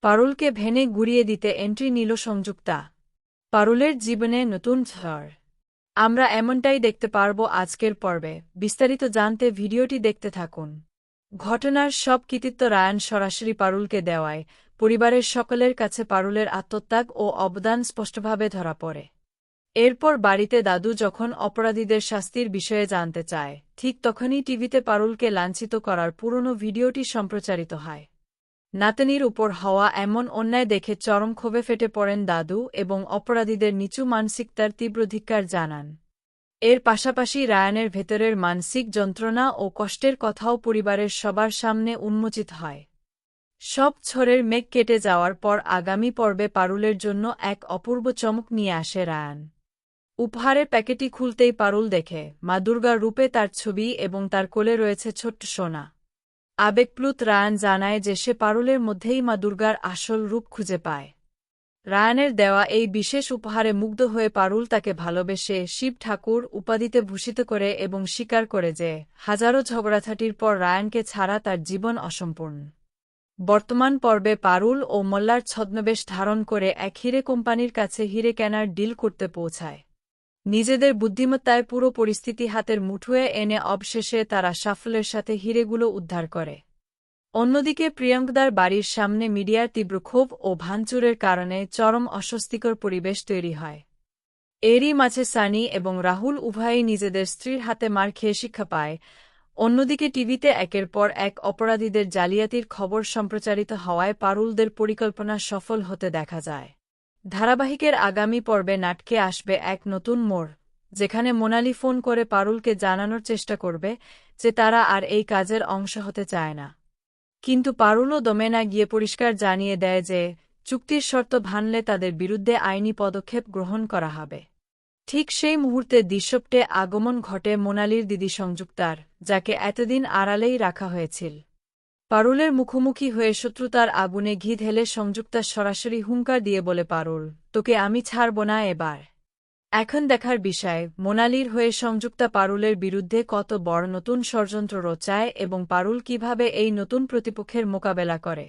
পারুলকে ভেনে গুড়িয়ে দিতে এন্ট্রি নিল সংযুক্তা। পারুলের জীবনে নতুন ঝড়। আমরা এমনটাই দেখতে পারব আজকের পর্বে। বিস্তারিত জানতে ভিডিওটি দেখতে থাকুন। ঘটনার সব কৃতিত্ব রায়ান সরাসরি পারুলকে দেওয়ায় পরিবারের সকলের কাছে পারুলের আত্মত্যাগ ও অবদান স্পষ্টভাবে ধরা পড়ে। এরপর বাড়িতে দাদু যখন অপরাধীদের শাস্তির বিষয়ে জানতে চায়, ঠিক তখনই টিভিতে পারুলকে লাঞ্ছিত করার পুরনো ভিডিওটি সম্প্রচারিত হয়। নাতনির উপর হওয়া এমন অন্যায় দেখে চরম ক্ষোভে ফেটে পড়েন দাদু এবং অপরাধীদের নিচু মানসিকতার তীব্র ধিক্কার জানান। এর পাশাপাশি রায়ানের ভেতরের মানসিক যন্ত্রণা ও কষ্টের কথাও পরিবারের সবার সামনে উন্মোচিত হয়। সব ঝড়ের মেঘ কেটে যাওয়ার পর আগামী পর্বে পারুলের জন্য এক অপূর্ব চমক নিয়ে আসে রায়ান। উপহারের প্যাকেটটি খুলতেই পারুল দেখে মা দুর্গার রূপে তার ছবি এবং তার কোলে রয়েছে ছোট্ট সোনা। আবেগপ্লুত রায়ান জানায় যে সে পারুলের মধ্যেই মা দুর্গার আসল রূপ খুঁজে পায়। রায়ানের দেওয়া এই বিশেষ উপহারে মুগ্ধ হয়ে পারুল তাকে ভালোবেসে শিব ঠাকুর উপাধিতে ভূষিত করে এবং স্বীকার করে যে হাজারো ঝগড়াঝাটির পর রায়ানকে ছাড়া তার জীবন অসম্পূর্ণ। বর্তমান পর্বে পারুল ও মোল্লার ছদ্মবেশ ধারণ করে এক হিরে কোম্পানির কাছে হিরে কেনার ডিল করতে পৌঁছায়। নিজেদের বুদ্ধিমত্তায় পুরো পরিস্থিতি হাতের মুঠোয় এনে অবশেষে তারা সাফল্যের সাথে হিরেগুলো উদ্ধার করে। অন্যদিকে প্রিয়ঙ্কদার বাড়ির সামনে মিডিয়ার তীব্র ক্ষোভ ও ভাঙচুরের কারণে চরম অস্বস্তিকর পরিবেশ তৈরি হয়। এরই মাঝে সানি এবং রাহুল উভয়েই নিজেদের স্ত্রীর হাতে মার খেয়ে শিক্ষা পায়। অন্যদিকে টিভিতে একের পর এক অপরাধীদের জালিয়াতির খবর সম্প্রচারিত হওয়ায় পারুলদের পরিকল্পনা সফল হতে দেখা যায়। ধারাবাহিকের আগামী পর্বে নাটকে আসবে এক নতুন মোড়, যেখানে মোনালি ফোন করে পারুলকে জানানোর চেষ্টা করবে যে তারা আর এই কাজের অংশ হতে চায় না। কিন্তু পারুলও দমে না গিয়ে পরিষ্কার জানিয়ে দেয় যে চুক্তির শর্ত ভাঙলে তাদের বিরুদ্ধে আইনি পদক্ষেপ গ্রহণ করা হবে। ঠিক সেই মুহূর্তে দৃশ্যপটে আগমন ঘটে মোনালির দিদি সংযুক্তার, যাকে এতদিন আড়ালেই রাখা হয়েছিল। পারুলের মুখোমুখি হয়ে শত্রুতার আগুনে ঘি ঢেলে সংযুক্তা সরাসরি হুঙ্কার দিয়ে বলে, পারুল, তোকে আমি ছাড়ব না এবার। এখন দেখার বিষয় মোনালির হয়ে সংযুক্তা পারুলের বিরুদ্ধে কত বড় নতুন ষড়যন্ত্র রচায় এবং পারুল কিভাবে এই নতুন প্রতিপক্ষের মোকাবেলা করে।